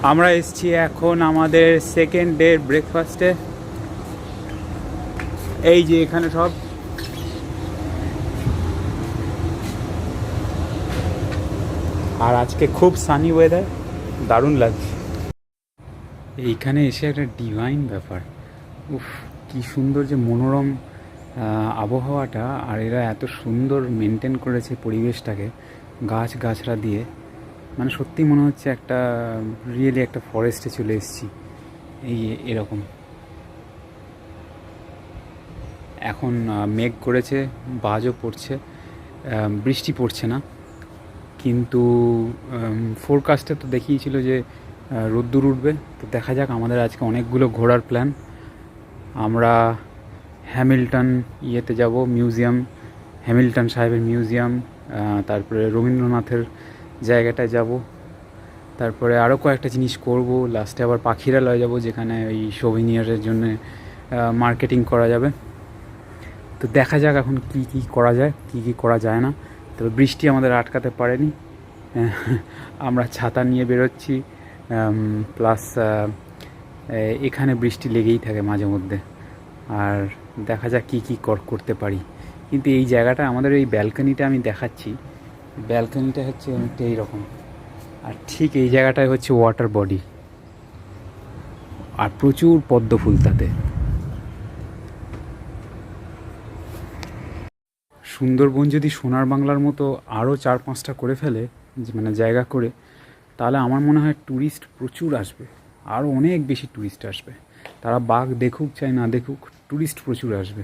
আমরা এসেছি এখন আমাদের সেকেন্ড ডে ব্রেকফাস্টে। এই যে এখানে সব আর আজকে খুব সানি ওয়েদার, দারুণ লাগছে। এইখানে এসে একটা ডিভাইন ব্যাপার, উফ কি সুন্দর যে মনোরম আবহাওয়াটা, আর এরা এত সুন্দর মেনটেন করেছে পরিবেশটাকে গাছ গাছড়া দিয়ে, মানে সত্যি মনে হচ্ছে একটা রিয়েলি একটা ফরেস্টে চলে এসেছি। এই এরকম এখন মেঘ করেছে, বাজও পড়ছে, বৃষ্টি পড়ছে না, কিন্তু ফোরকাস্টে তো দেখিয়েছিল যে রোদ্দুর উঠবে। তো দেখা যাক, আমাদের আজকে অনেকগুলো ঘোরার প্ল্যান। আমরা হ্যামিল্টন ইয়েতে যাব, মিউজিয়াম, হ্যামিল্টন সাহেবের মিউজিয়াম, তারপরে রবীন্দ্রনাথের জায়গাটায় যাব, তারপরে আরও কয়েকটা জিনিস করব, লাস্টে আবার পাখিরালয় যাব যেখানে ওই সোভিনিয়ারের জন্য মার্কেটিং করা যাবে। তো দেখা যাক এখন কি কি করা যায়, কি কি করা যায় না। তবে বৃষ্টি আমাদের আটকাতে পারেনি, আমরা ছাতা নিয়ে বেরোচ্ছি, প্লাস এখানে বৃষ্টি লেগেই থাকে মাঝে মধ্যে। আর দেখা যাক কী কী করতে পারি। কিন্তু এই জায়গাটা, আমাদের এই ব্যালকনিটা আমি দেখাচ্ছি, ব্যালকনিটা হচ্ছে অনেকটা এইরকম, আর ঠিক এই জায়গাটায় হচ্ছে ওয়াটার বডি, আর প্রচুর পদ্ম ফুল তাতে। সুন্দরবন যদি সোনার বাংলার মতো আরও 4-5টা করে ফেলে, মানে জায়গা করে, তাহলে আমার মনে হয় ট্যুরিস্ট প্রচুর আসবে, আরও অনেক বেশি ট্যুরিস্ট আসবে। তারা বাঘ দেখুক চাই না দেখুক, ট্যুরিস্ট প্রচুর আসবে।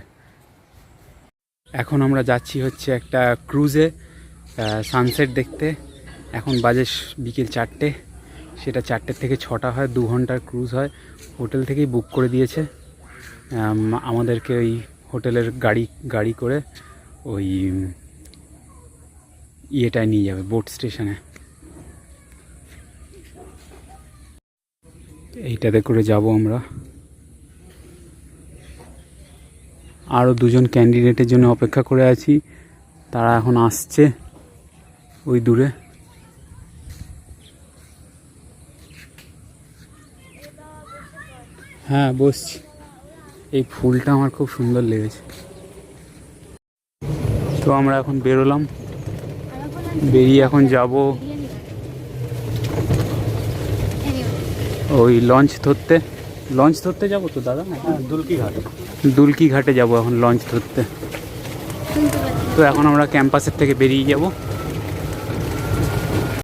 এখন আমরা যাচ্ছি হচ্ছে একটা ক্রুজে সানসেট দেখতে। এখন বাজে বিকেল 4টে, সেটা 4টে থেকে 6টা হয়, 2 ঘন্টার ক্রুজ হয়। হোটেল থেকেই বুক করে দিয়েছে আমাদেরকে, ওই হোটেলের গাড়ি করে ওই ইয়েটায় নিয়ে যাবে, বোট স্টেশনে। এইটাতে করে যাব আমরা। আরও 2জন ক্যান্ডিডেটের জন্য অপেক্ষা করে আছি, তারা এখন আসছে ওই দূরে। হ্যাঁ বসছি, এই ফুলটা আমার খুব সুন্দর লেগেছে। তো আমরা এখন বেরোলাম, বেরিয়ে এখন যাব ওই লঞ্চ ধরতে যাব তো দাদা। হ্যাঁ, দুলকি ঘাটে যাব এখন লঞ্চ ধরতে। তো এখন আমরা ক্যাম্পাসের থেকে বেরিয়ে যাব।